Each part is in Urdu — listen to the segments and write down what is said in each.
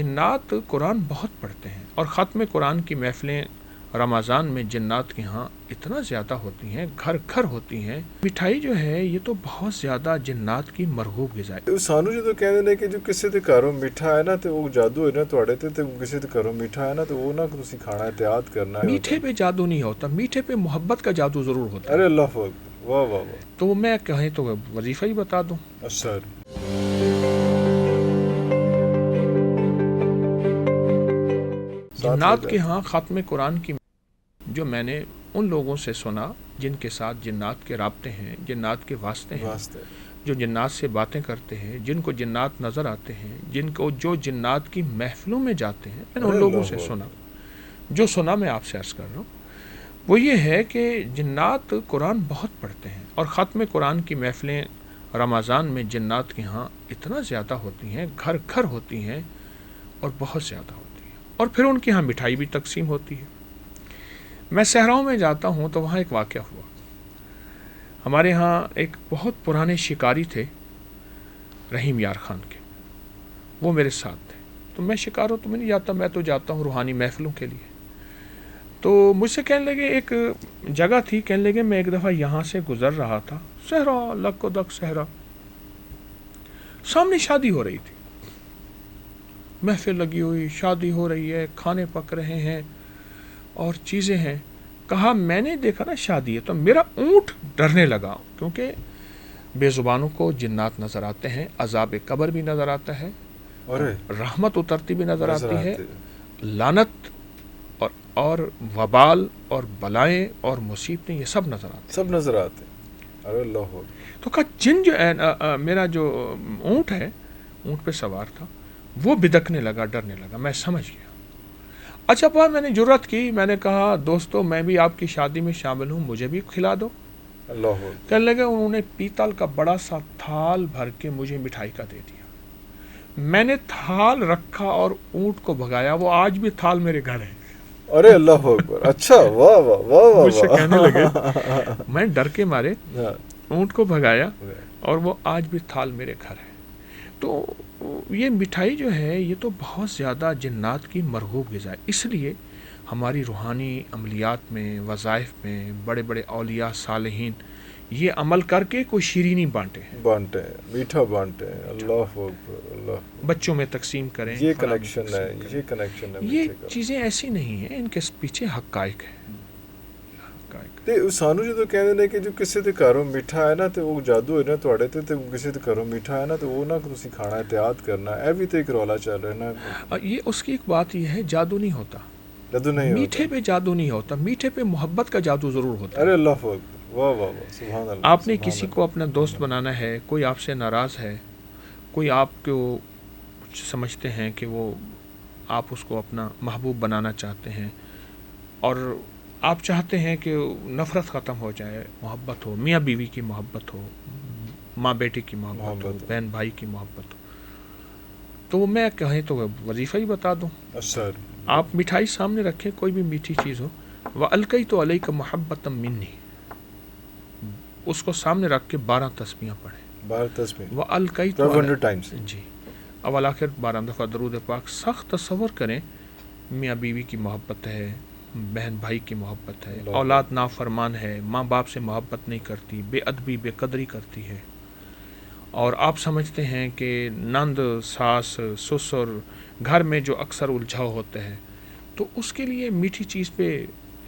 جنات قرآن بہت پڑھتے ہیں اور ختم قرآن کی محفلیں رمضان میں جنات کے ہاں اتنا زیادہ ہوتی ہیں، گھر گھر ہوتی ہیں. مٹھائی جو ہے یہ تو بہت زیادہ جنات کی مرغوب غذا ہے. سانو جو کہتے ہیں کہ جو کسی دے گھروں میٹھا ہے نا تو وہ جادو ہے نا تواڈے تے، تے کسی دے گھروں میٹھا ہے نا تو وہ نہ تسی کھانا احتیاط کرنا ہے. میٹھے پہ جادو نہیں ہوتا، میٹھے پہ محبت کا جادو ضرور ہوتا ہے. ارے اللہ اکبر، واہ واہ واہ. تو میں کہیں تو وظیفہ ہی بتا دوں. اچھا جنات کے ہاں ختم قرآن کی جو میں نے ان لوگوں سے سنا جن کے ساتھ جنات کے رابطے ہیں، جنات کے واسطے ہیں، جو جنات سے باتیں کرتے ہیں، جن کو جنات نظر آتے ہیں، جن کو جو جنات کی محفلوں میں جاتے ہیں، میں نے ان لوگوں سے سنا. جو سنا میں آپ سے عرض کر رہا ہوں وہ یہ ہے کہ جنات قرآن بہت پڑھتے ہیں اور ختم قرآن کی محفلیں رمضان میں جنات کے ہاں اتنا زیادہ ہوتی ہیں، گھر گھر ہوتی ہیں اور بہت زیادہ ہوتی ہیں. اور پھر ان کے ہاں مٹھائی بھی تقسیم ہوتی ہے. میں صحراؤں میں جاتا ہوں تو وہاں ایک واقعہ ہوا. ہمارے ہاں ایک بہت پرانے شکاری تھے رحیم یار خان کے، وہ میرے ساتھ تھے. تو میں شکاروں تو میں نہیں جاتا، میں تو جاتا ہوں روحانی محفلوں کے لیے. تو مجھ سے کہنے لگے ایک جگہ تھی، کہنے لگے میں ایک دفعہ یہاں سے گزر رہا تھا، صحرا لک و دک صحرا، سامنے شادی ہو رہی تھی، محفل لگی ہوئی، شادی ہو رہی ہے، کھانے پک رہے ہیں اور چیزیں ہیں. کہا میں نے دیکھا نا شادی ہے تو میرا اونٹ ڈرنے لگا، کیونکہ بے زبانوں کو جنات نظر آتے ہیں، عذاب قبر بھی نظر آتا ہے، رحمت اترتی بھی نظر آتی ہے، لعنت اور وبال اور بلائیں اور مصیبتیں یہ سب نظر آتے ہیں. ارے اللہ. تو کہا جن جو میرا جو اونٹ ہے، اونٹ پہ سوار تھا، وہ بدکنے لگا، ڈرنے لگا. میں سمجھ گیا. اچھا بعد میں نے جرأت کی، میں نے کہا دوستو میں بھی آپ کی شادی میں شامل ہوں، مجھے بھی کھلا دو. اللہ. کہنے لگے انہوں نے پیتل کا بڑا سا تھال بھر کے مجھے مٹھائی کا دے دیا. میں نے تھال رکھا اور اونٹ کو بھگایا، وہ آج بھی تھال میرے گھر ہے. ارے اللہ اکبر. اچھا واہ واہ واہ. مجھ سے کہنے لگے، میں ڈر کے مارے اونٹ کو بھگایا اور وہ آج بھی تھال میرے گھر ہے. تو یہ مٹھائی جو ہے یہ تو بہت زیادہ جنات کی مرغوب غذا ہے. اس لیے ہماری روحانی عملیات میں، وظائف میں بڑے بڑے اولیاء صالحین یہ عمل کر کے کوئی شیرینی بانٹے ہیں، میٹھا بانٹے ہیں. اللہ اکبر اللہ. بچوں میں تقسیم کریں. یہ کنیکشن ہے، یہ کنیکشن ہے. یہ چیزیں ایسی نہیں ہیں، ان کے پیچھے حقائق ہیں. تے سانو جو کہتے ہیں کہ جو کسی دے گھروں میٹھا ہے نا تو وہ جادو ہے نا تواڈے تے، تے کسی دے گھروں میٹھا ہے نا تو وہ نہ تسی کھانا احتیاط کرنا. اے بھی تو ایک رولا چل رہا ہے نا. یہ اس کی ایک بات یہ ہے، جادو نہیں ہوتا، جادو نہیں ہوتا. میٹھے پہ جادو نہیں ہوتا، میٹھے پہ محبت کا جادو ضرور ہوتا ہے. ارے اللہ اکبر. واہ واہ واہ. سبحان اللہ. آپ نے کسی کو اپنا دوست بنانا ہے، کوئی آپ سے ناراض ہے، کوئی آپ کو سمجھتے ہیں کہ وہ آپ اس کو اپنا محبوب بنانا چاہتے ہیں اور آپ چاہتے ہیں کہ نفرت ختم ہو جائے، محبت ہو، میاں بیوی کی محبت ہو، ماں بیٹی کی محبت ہو، بہن بھائی کی محبت ہو، تو میں کہیں تو وظیفہ ہی بتا دوں. آپ مٹھائی سامنے رکھیں، کوئی بھی میٹھی چیز ہو، وَأَلْقَيْتُ عَلَيْكَ مَحَبَّةً مِّنِّي، اس کو سامنے رکھ کے 12 تسبیحاں پڑھیں. 12 تسبیح. وَأَلْقَيْتُ 1200 ٹائمز. جی. اول آخر 12 دفعہ درود پاک. سخت تصور کریں میاں بیوی کی محبت ہے، بہن بھائی کی محبت ہے، اولاد نافرمان ہے، ماں باپ سے محبت نہیں کرتی، بے ادبی بے قدری کرتی ہے، اور آپ سمجھتے ہیں کہ نند ساس سسر گھر میں جو اکثر الجھاؤ ہوتے ہیں، تو اس کے لیے میٹھی چیز پہ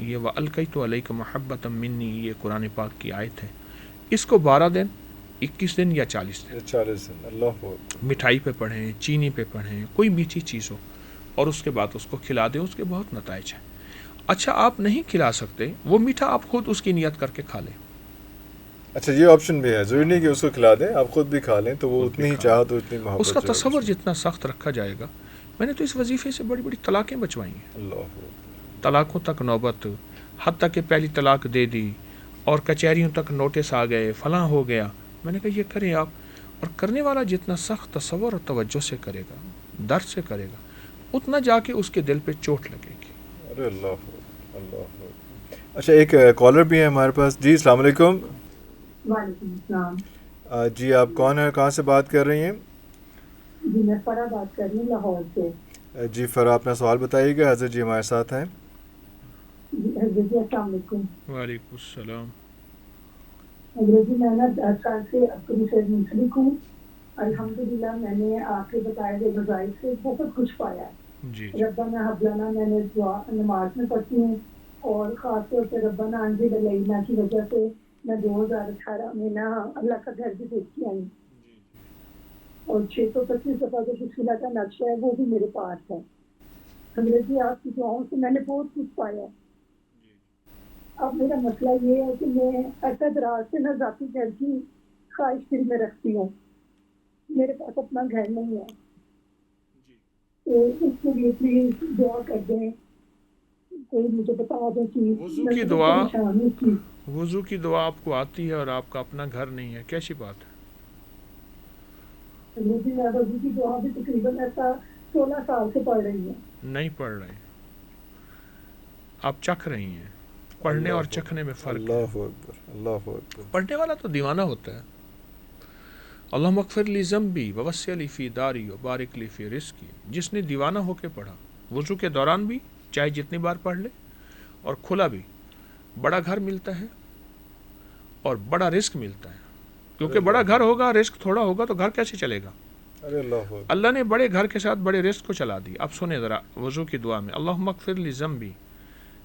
یہ وَأَلْقَيْتُ عَلَيْكَ مَحَبَّةً مِّنِّي یہ قرآن پاک کی آیت ہے. اس کو 12 دن، 21 دن یا 40 دن 40 دن. اللہ. مٹھائی پہ پڑھیں، چینی پہ پڑھیں، کوئی میٹھی چیز ہو، اور اس کے بعد اس کو کھلا دیں. اس کے بہت نتائج ہیں. اچھا آپ نہیں کھلا سکتے وہ میٹھا، آپ خود اس کی نیت کر کے کھا لیں. اچھا یہ آپشن بھی ہے، ضروری نہیں کہ اس کو کھلا دیں، آپ خود بھی کھا لیں تو وہ اتنی ہی چاہت، اتنی محبت. اس کا تصور جتنا سخت رکھا جائے گا. میں نے تو اس وظیفے سے بڑی بڑی طلاقیں بچوائی ہیں. اللہ. طلاقوں تک نوبت، حتیٰ کہ پہلی طلاق دے دی اور کچہریوں تک نوٹس آ گئے، فلاں ہو گیا. میں نے کہا یہ کریں آپ، اور کرنے والا جتنا سخت تصور اور توجہ سے کرے گا، درد سے کرے گا، اتنا جا کے اس کے دل پہ چوٹ لگے گی. ارے اللہ اللہ. اچھا ایک کالر بھی ہے ہمارے پاس. جی السلام علیکم. وعلیکم السلام. جی آپ کون ہیں، کہاں سے بات کر رہی ہیں؟ جی میں فرح بات کر رہی ہوں لاہور سے. جی فرا اپنا سوال بتائیے گا. حضرت جی ہمارے ساتھ ہیں. حضرت جی السلام علیکم. وعلیکم السلام. حضرت جی میں نا 10 سال سے اپنی سے منسلک ہوں. الحمدللہ میں نے آپ کے بتائے ہوئے وظائف سے بہت کچھ پایا ہے. جی ربنا حب لنا میں نے دعا نماز میں پڑھتی ہوں، اور خاص طور پہ ربنا انزل علینا کی وجہ سے میں 2018 میں نا اللہ کا گھر بھی دیکھ کے آئی، اور 625 دفعہ جو بسم کا نقشہ ہے وہ بھی میرے پاس ہے. حضرت جی آپ کی دعاؤں سے میں نے بہت کچھ پایا. اب میرا مسئلہ یہ ہے کہ میں ایسا دراز سے نہ ذاتی گھر کی خواہش دل میں رکھتی ہوں. میرے پاس اپنا گھر نہیں ہے، تو اس کے لیے پلیز دعا کر دیں، کوئی مجھے بتا دیں کہ میں بہت پریشان ہوں. کی وضو کی دعا آپ کو آتی ہے اور آپ کا اپنا گھر نہیں ہے، کیسی بات ہے؟ مجھے میں وضو کی دعا بھی تقریباً ایسا 16 سال سے پڑھ رہی ہوں. نہیں پڑھ رہے، آپ چکھ رہی ہیں. پڑھنے اور چکھنے میں فرق ہے. اللہ اکبر، اللہ اکبر. پڑھنے والا تو دیوانہ ہوتا ہے. اللہم اغفر لی ذنبی ووسع لی فی داری وبارک لی فی رزقی. جس نے دیوانہ ہو کے پڑھا، وضو کے دوران بھی چاہے جتنی بار پڑھ لے، اور کھلا بھی، بڑا گھر ملتا ہے اور بڑا رزق ملتا ہے. کیونکہ بڑا گھر ہوگا، رزق تھوڑا ہوگا تو گھر کیسے چلے گا؟ اللہ نے بڑے گھر کے ساتھ بڑے رزق کو چلا دی. اب سنیں ذرا وضو کی دعا میں، اللہم اغفر لی ذنبی،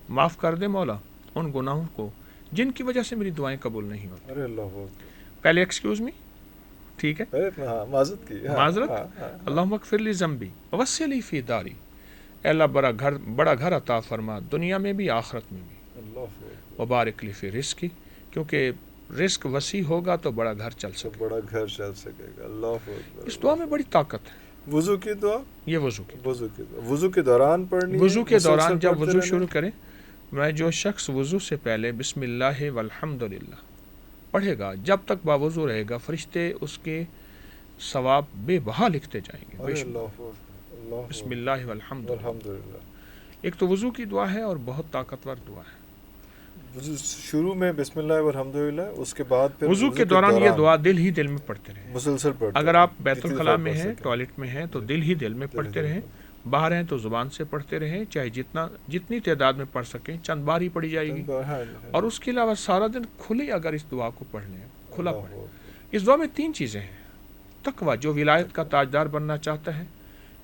معاف کر دے مولا ان گناہوں کو جن کی وجہ سے میری دعائیں قبول نہیں ہوتی. پہلے ایکسکیوز می، ٹھیک ہے، معذرت. اللہم اغفر لی ذنبی ووسع لی فی داری. اے اللہ بڑا گھر عطا فرما دنیا میں بھی آخرت میں بھی. وبارک لی فی رزقی، کیونکہ رزق وسیع ہوگا تو بڑا گھر چل سکے گا. اللہ اکبر. اس دعا میں بڑی طاقت ہے. وضو کی دعا، یہ وضو وضو کے دوران پڑھنی ہے. وضو کے دوران جب وضو شروع کریں، میں جو شخص وضو سے پہلے بسم اللہ والحمدللہ پڑھے گا، جب تک باوضو رہے گا، فرشتے اس کے ثواب بے بہا لکھتے جائیں گے. بسم اللہ والحمدللہ. ایک تو وضو کی دعا ہے اور بہت طاقتور دعا ہے. شروع میں بسم اللہ والحمدللہ، اس کے بعد پھر وضو کے دوران یہ دعا دل ہی دل میں پڑھتے رہیں. مسلسل پڑھتے. اگر آپ بیت الخلاء میں ہیں، ٹوائلٹ میں ہیں، تو دل ہی دل میں پڑھتے رہیں. باہر ہیں تو زبان سے پڑھتے رہیں، چاہے جتنی تعداد میں پڑھ سکیں. چند بار ہی پڑھی جائے گی. اور اس کے علاوہ سارا دن کھلے اگر اس دعا کو پڑھ لیں، کھلا پڑھیں. اس دعا میں 3 چیزیں ہیں. تقویٰ، جو ولایت کا تاجدار بننا چاہتا ہے،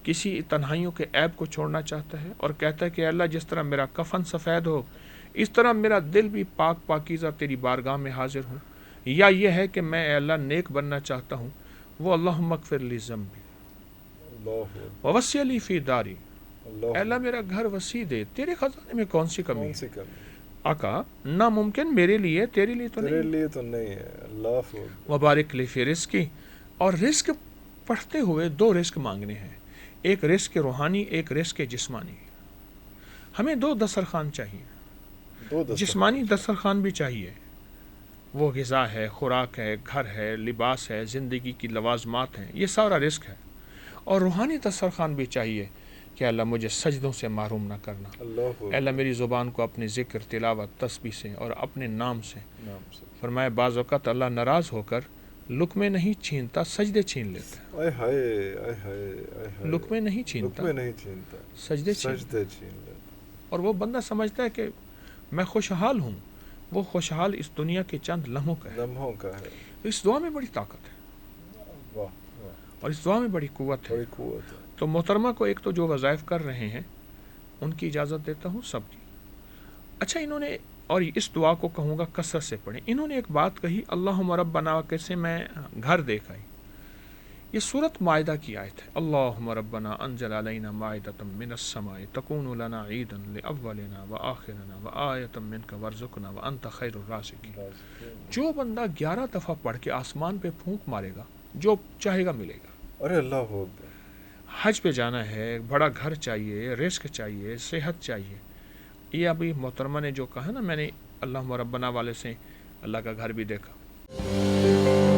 کسی تنہائیوں کے عیب کو چھوڑنا چاہتا ہے، اور کہتا ہے کہ اللہ جس طرح میرا کفن سفید ہو اس طرح میرا دل بھی پاک پاکیزہ تیری بارگاہ میں حاضر ہوں. یا یہ ہے کہ میں اے اللہ نیک بننا چاہتا ہوں. وہ اللہم اغفر لی ذنبی ووسع لی فی داری. اے اللہ میرا گھر وسیع دے، تیرے خزانے میں کون سی کمی ہے؟ آقا ناممکن میرے لیے، تیرے لیے تو نہیں ہے. اللہ وبارک لی فی رزقی. اور رزق پڑھتے ہوئے 2 رزق مانگنے ہیں، ایک رزق روحانی، ایک رزق جسمانی. ہمیں 2 دسترخوان چاہیے. جسمانی دسترخوان بھی چاہیے، وہ غذا ہے، خوراک ہے، گھر ہے، لباس ہے، زندگی کی لوازمات ہیں، یہ سارا رزق ہے. اور روحانی دسترخوان بھی چاہیے کہ اللہ مجھے سجدوں سے محروم نہ کرنا. اے اللہ میری زبان کو اپنے ذکر، تلاوت، تسبیح سے اور اپنے نام سے. فرمایا بعض اوقات اللہ ناراض ہو کر لقمے نہیں چھینتا، سجدے چھین لیتا ہے. لقمے نہیں چھینتا، سجدے چھین لیتا. اور وہ بندہ سمجھتا ہے کہ میں خوشحال ہوں. وہ خوشحال اس دنیا کے چند لمحوں کا ہے. اس دعا میں بڑی طاقت ہے اور اس دعا میں بڑی قوت ہے. تو محترمہ کو ایک تو جو وظائف کر رہے ہیں ان کی اجازت دیتا ہوں، سب کی. اچھا انہوں نے، اور اس دعا کو کہوں گا کثرت سے پڑھیں. انہوں نے ایک بات کہی، اللہم ربنا، کیسے میں گھر دیکھ آئی. یہ سورۃ مائدہ کی آیت ہے. اللہم ربنا انزل علینا مائدۃ من السماء تکون لنا عیدا لاولنا وآخرنا وآیۃ منک وارزقنا وانت خیر الرازقین. جو بندہ 11 دفعہ پڑھ کے آسمان پہ پھونک مارے گا، جو چاہے گا ملے گا. ارے اللہ اکبر. حج پہ جانا ہے، بڑا گھر چاہیے، رزق چاہیے، صحت چاہیے. یہ ابھی محترمہ نے جو کہا نا، میں نے اللہم ربنا والے سے اللہ کا گھر بھی دیکھا.